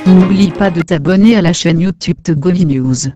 N'oublie pas de t'abonner à la chaîne YouTube Togovi News.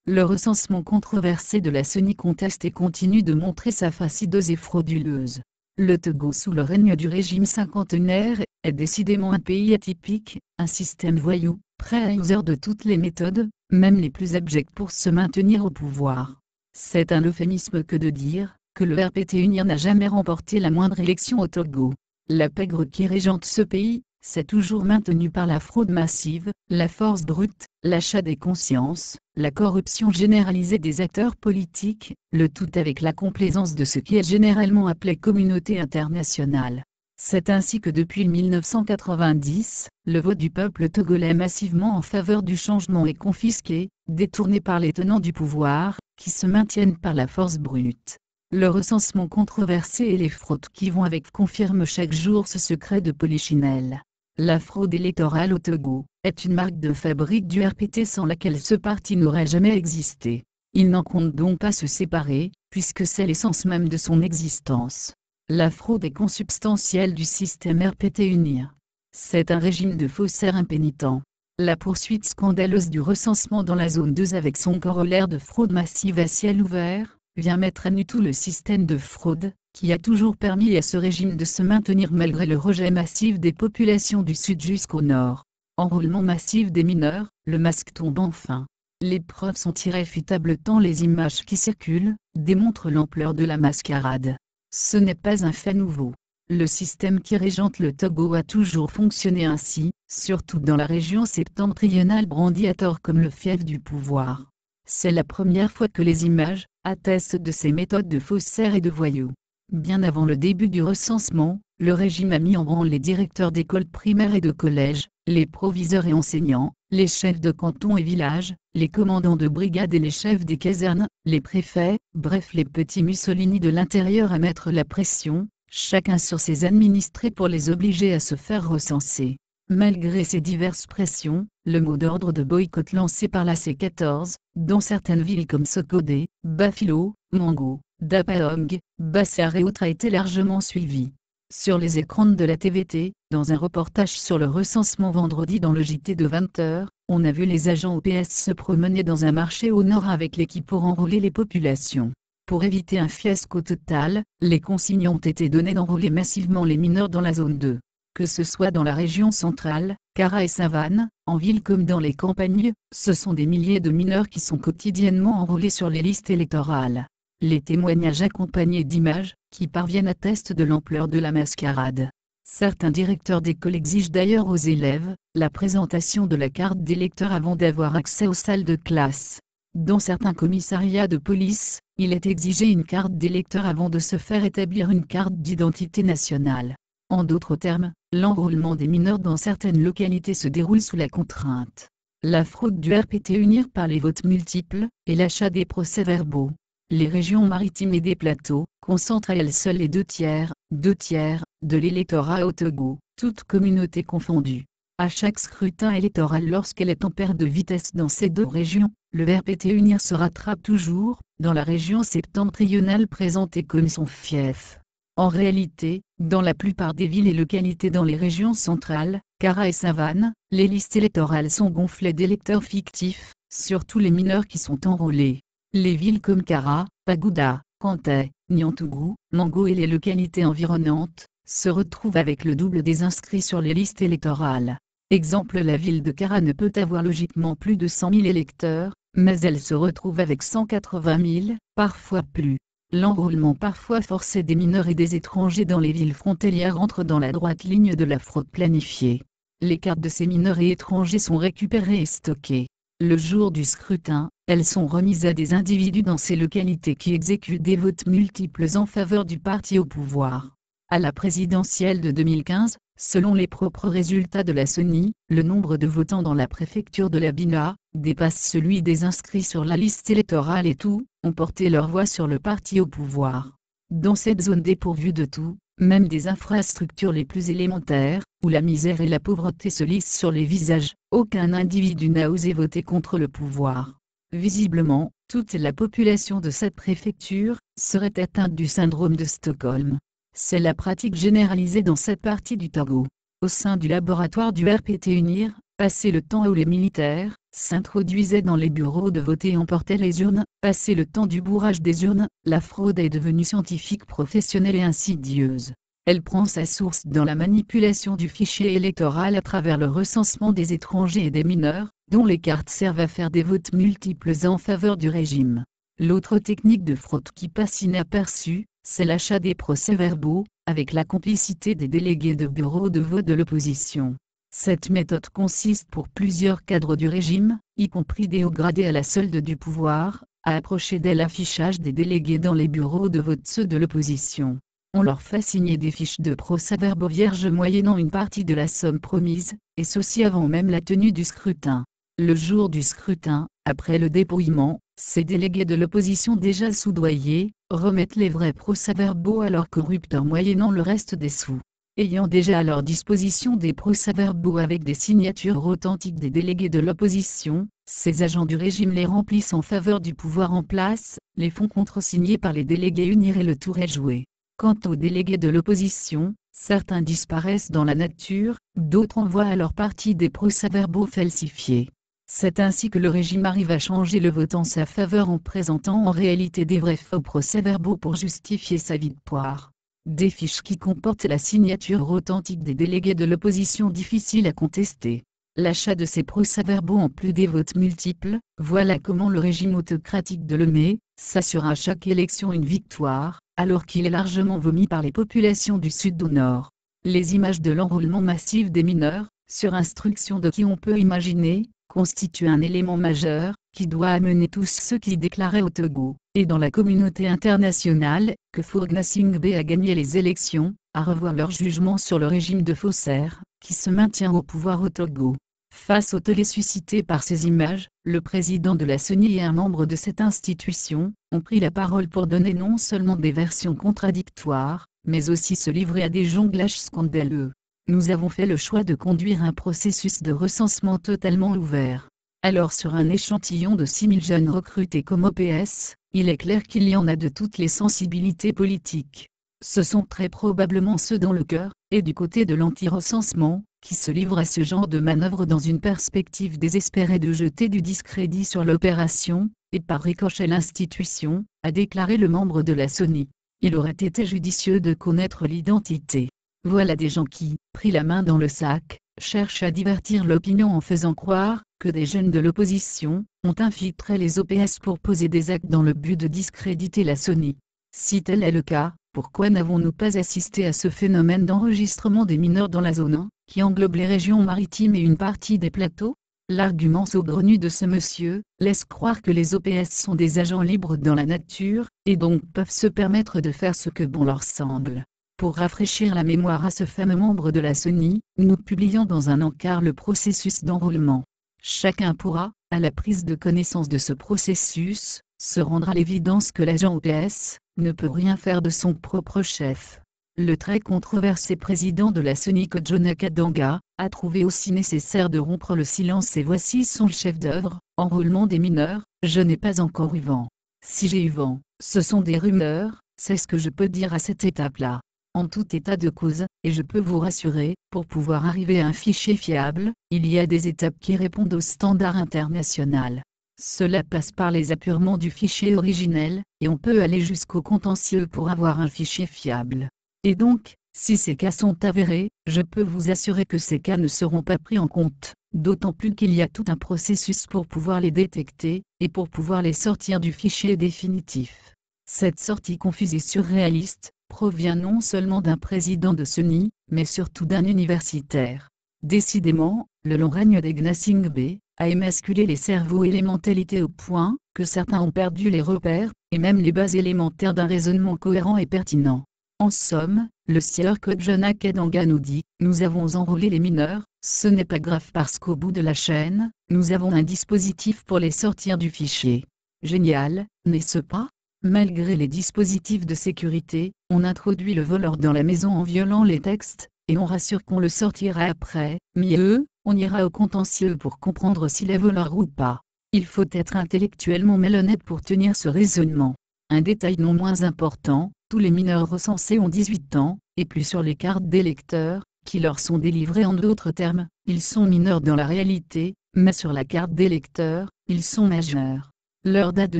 Le recensement controversé de la Sony conteste et continue de montrer sa face hideuse et frauduleuse. Le Togo sous le règne du régime cinquantenaire est décidément un pays atypique, un système voyou, prêt à user de toutes les méthodes, même les plus abjectes pour se maintenir au pouvoir. C'est un euphémisme que de dire que le RPT UNIR n'a jamais remporté la moindre élection au Togo. La pègre qui régente ce pays s'est toujours maintenue par la fraude massive, la force brute, l'achat des consciences, la corruption généralisée des acteurs politiques, le tout avec la complaisance de ce qui est généralement appelé communauté internationale. C'est ainsi que depuis 1990, le vote du peuple togolais massivement en faveur du changement est confisqué, détourné par les tenants du pouvoir, qui se maintiennent par la force brute. Le recensement controversé et les fraudes qui vont avec confirment chaque jour ce secret de Polichinelle. La fraude électorale au Togo est une marque de fabrique du RPT sans laquelle ce parti n'aurait jamais existé. Il n'en compte donc pas se séparer, puisque c'est l'essence même de son existence. La fraude est consubstantielle du système RPT UNIR. C'est un régime de faussaires impénitents. La poursuite scandaleuse du recensement dans la zone 2 avec son corollaire de fraude massive à ciel ouvert, vient mettre à nu tout le système de fraude, qui a toujours permis à ce régime de se maintenir malgré le rejet massif des populations du sud jusqu'au nord. Enrôlement massif des mineurs, le masque tombe enfin. Les preuves sont irréfutables tant les images qui circulent démontrent l'ampleur de la mascarade. Ce n'est pas un fait nouveau. Le système qui régente le Togo a toujours fonctionné ainsi, surtout dans la région septentrionale brandie à tort comme le fief du pouvoir. C'est la première fois que les images attestent de ces méthodes de faussaires et de voyous. Bien avant le début du recensement, le régime a mis en branle les directeurs d'écoles primaires et de collèges, les proviseurs et enseignants, les chefs de canton et villages, les commandants de brigade et les chefs des casernes, les préfets, bref les petits Mussolini de l'intérieur à mettre la pression, chacun sur ses administrés pour les obliger à se faire recenser. Malgré ces diverses pressions, le mot d'ordre de boycott lancé par la C14, dans certaines villes comme Sokodé, Bafilo, Mango, Dapaong, Bassar et autres a été largement suivi. Sur les écrans de la TVT, dans un reportage sur le recensement vendredi dans le JT de 20h, on a vu les agents OPS se promener dans un marché au nord avec l'équipe pour enrôler les populations. Pour éviter un fiasco total, les consignes ont été données d'enrôler massivement les mineurs dans la zone 2. Que ce soit dans la région centrale, Kara et Savane, en ville comme dans les campagnes, ce sont des milliers de mineurs qui sont quotidiennement enrôlés sur les listes électorales. Les témoignages accompagnés d'images, qui parviennent attestent de l'ampleur de la mascarade. Certains directeurs d'école exigent d'ailleurs aux élèves la présentation de la carte d'électeur avant d'avoir accès aux salles de classe. Dans certains commissariats de police, il est exigé une carte d'électeur avant de se faire établir une carte d'identité nationale. En d'autres termes, l'enrôlement des mineurs dans certaines localités se déroule sous la contrainte. La fraude du RPT UNIR par les votes multiples, et l'achat des procès-verbaux. Les régions maritimes et des plateaux concentrent à elles seules les deux tiers, de l'électorat au Togo, toutes communautés confondues. À chaque scrutin électoral lorsqu'elle est en perte de vitesse dans ces deux régions, le RPT UNIR se rattrape toujours, dans la région septentrionale présentée comme son fief. En réalité, dans la plupart des villes et localités dans les régions centrales, Kara et Savane, les listes électorales sont gonflées d'électeurs fictifs, surtout les mineurs qui sont enrôlés. Les villes comme Kara, Pagoуда, Kanté, Niantougou, Mango et les localités environnantes, se retrouvent avec le double des inscrits sur les listes électorales. Exemple, la ville de Kara ne peut avoir logiquement plus de 100 000 électeurs, mais elle se retrouve avec 180 000, parfois plus. L'enrôlement parfois forcé des mineurs et des étrangers dans les villes frontalières entre dans la droite ligne de la fraude planifiée. Les cartes de ces mineurs et étrangers sont récupérées et stockées. Le jour du scrutin, elles sont remises à des individus dans ces localités qui exécutent des votes multiples en faveur du parti au pouvoir. À la présidentielle de 2015, selon les propres résultats de la Sony, le nombre de votants dans la préfecture de la Bina dépasse celui des inscrits sur la liste électorale et tous ont porté leur voix sur le parti au pouvoir. Dans cette zone dépourvue de tout, Même des infrastructures les plus élémentaires, où la misère et la pauvreté se lissent sur les visages, aucun individu n'a osé voter contre le pouvoir. Visiblement, toute la population de cette préfecture serait atteinte du syndrome de Stockholm. C'est la pratique généralisée dans cette partie du Togo. Au sein du laboratoire du RPT UNIR, passé le temps où les militaires s'introduisaient dans les bureaux de vote et emportaient les urnes, passé le temps du bourrage des urnes, la fraude est devenue scientifique, professionnelle et insidieuse. Elle prend sa source dans la manipulation du fichier électoral à travers le recensement des étrangers et des mineurs, dont les cartes servent à faire des votes multiples en faveur du régime. L'autre technique de fraude qui passe inaperçue, c'est l'achat des procès-verbaux, avec la complicité des délégués de bureaux de vote de l'opposition. Cette méthode consiste pour plusieurs cadres du régime, y compris des hauts gradés à la solde du pouvoir, à approcher dès l'affichage des délégués dans les bureaux de vote ceux de l'opposition. On leur fait signer des fiches de procès-verbaux vierges moyennant une partie de la somme promise, et ceci avant même la tenue du scrutin. Le jour du scrutin, après le dépouillement, ces délégués de l'opposition déjà soudoyés, remettent les vrais procès-verbaux à leurs corrupteurs moyennant le reste des sous. Ayant déjà à leur disposition des procès-verbaux avec des signatures authentiques des délégués de l'opposition, ces agents du régime les remplissent en faveur du pouvoir en place, les font contresignés par les délégués UNIR et le tour est joué. Quant aux délégués de l'opposition, certains disparaissent dans la nature, d'autres envoient à leur parti des procès-verbaux falsifiés. C'est ainsi que le régime arrive à changer le vote en sa faveur en présentant en réalité des vrais faux procès-verbaux pour justifier sa victoire. Des fiches qui comportent la signature authentique des délégués de l'opposition difficile à contester. L'achat de ces procès-verbaux en plus des votes multiples, voilà comment le régime autocratique de Lomé s'assure à chaque élection une victoire, alors qu'il est largement vomi par les populations du sud au nord. Les images de l'enrôlement massif des mineurs, sur instruction de qui on peut imaginer, constituent un élément majeur, qui doit amener tous ceux qui déclaraient au Togo, et dans la communauté internationale, que Faure Singbe a gagné les élections, à revoir leur jugement sur le régime de faussaires, qui se maintient au pouvoir au Togo. Face au tollé suscité par ces images, le président de la CENI et un membre de cette institution ont pris la parole pour donner non seulement des versions contradictoires, mais aussi se livrer à des jonglages scandaleux. Nous avons fait le choix de conduire un processus de recensement totalement ouvert. Alors sur un échantillon de 6000 jeunes recrutés comme OPS, il est clair qu'il y en a de toutes les sensibilités politiques. Ce sont très probablement ceux dans le cœur, et du côté de l'anti-recensement, qui se livrent à ce genre de manœuvre dans une perspective désespérée de jeter du discrédit sur l'opération, et par ricochet l'institution, a déclaré le membre de la CENI. Il aurait été judicieux de connaître l'identité. Voilà des gens qui, pris la main dans le sac, cherchent à divertir l'opinion en faisant croire que des jeunes de l'opposition ont infiltré les OPS pour poser des actes dans le but de discréditer la CENI. Si tel est le cas, pourquoi n'avons-nous pas assisté à ce phénomène d'enregistrement des mineurs dans la zone 1, qui englobe les régions maritimes et une partie des plateaux? L'argument saugrenu de ce monsieur laisse croire que les OPS sont des agents libres dans la nature, et donc peuvent se permettre de faire ce que bon leur semble. Pour rafraîchir la mémoire à ce fameux membre de la CENI, nous publions dans un encart le processus d'enrôlement. Chacun pourra, à la prise de connaissance de ce processus, se rendre à l'évidence que l'agent OPS ne peut rien faire de son propre chef. Le très controversé président de la CENI Kojona Kadanga a trouvé aussi nécessaire de rompre le silence et voici son chef-d'œuvre, enrôlement des mineurs. Je n'ai pas encore eu vent. Si j'ai eu vent, ce sont des rumeurs, c'est ce que je peux dire à cette étape-là. En tout état de cause, et je peux vous rassurer, pour pouvoir arriver à un fichier fiable, il y a des étapes qui répondent aux standards internationaux. Cela passe par les apurements du fichier originel, et on peut aller jusqu'au contentieux pour avoir un fichier fiable. Et donc, si ces cas sont avérés, je peux vous assurer que ces cas ne seront pas pris en compte, d'autant plus qu'il y a tout un processus pour pouvoir les détecter, et pour pouvoir les sortir du fichier définitif. Cette sortie confuse et surréaliste provient non seulement d'un président de CENI, mais surtout d'un universitaire. Décidément, le long règne des Gnassingbé a émasculé les cerveaux et les mentalités au point que certains ont perdu les repères, et même les bases élémentaires d'un raisonnement cohérent et pertinent. En somme, le sieur Kojona Kadanga nous dit, nous avons enrôlé les mineurs, ce n'est pas grave parce qu'au bout de la chaîne, nous avons un dispositif pour les sortir du fichier. Génial, n'est-ce pas? Malgré les dispositifs de sécurité, on introduit le voleur dans la maison en violant les textes, et on rassure qu'on le sortira après. Mieux, on ira au contentieux pour comprendre s'il est voleur ou pas. Il faut être intellectuellement malhonnête pour tenir ce raisonnement. Un détail non moins important, tous les mineurs recensés ont 18 ans, et plus sur les cartes d'électeurs, qui leur sont délivrées. En d'autres termes, ils sont mineurs dans la réalité, mais sur la carte d'électeur, ils sont majeurs. Leurs dates de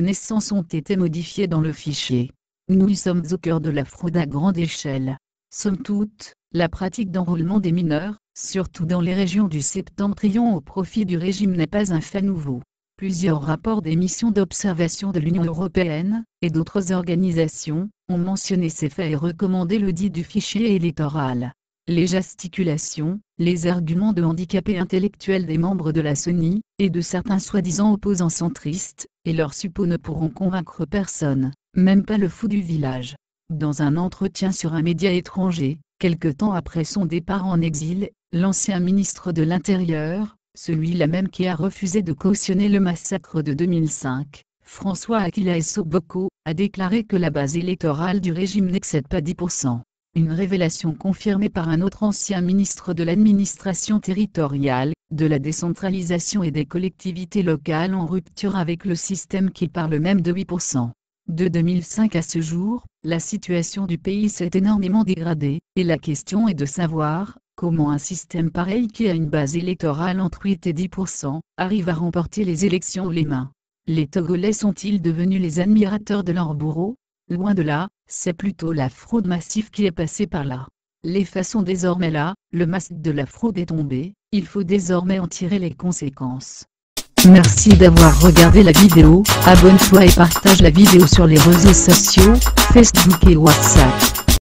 naissance ont été modifiées dans le fichier. Nous y sommes au cœur de la fraude à grande échelle. Somme toute, la pratique d'enrôlement des mineurs, surtout dans les régions du Septentrion au profit du régime, n'est pas un fait nouveau. Plusieurs rapports des missions d'observation de l'Union européenne, et d'autres organisations, ont mentionné ces faits et recommandé l'audit du fichier électoral. Les gesticulations, les arguments de handicapés intellectuels des membres de la CENI, et de certains soi-disant opposants centristes, et leurs suppôts ne pourront convaincre personne, même pas le fou du village. Dans un entretien sur un média étranger, quelque temps après son départ en exil, l'ancien ministre de l'Intérieur, celui-là même qui a refusé de cautionner le massacre de 2005, François Aquila Essoboko, a déclaré que la base électorale du régime n'excède pas 10%. Une révélation confirmée par un autre ancien ministre de l'administration territoriale, de la décentralisation et des collectivités locales en rupture avec le système qui parle même de 8%. De 2005 à ce jour, la situation du pays s'est énormément dégradée, et la question est de savoir comment un système pareil qui a une base électorale entre 8 et 10% arrive à remporter les élections haut les mains. Les Togolais sont-ils devenus les admirateurs de leurs bourreaux? Loin de là, c'est plutôt la fraude massive qui est passée par là. Les faits sont désormais là, le masque de la fraude est tombé, il faut désormais en tirer les conséquences. Merci d'avoir regardé la vidéo, abonne-toi et partage la vidéo sur les réseaux sociaux, Facebook et WhatsApp.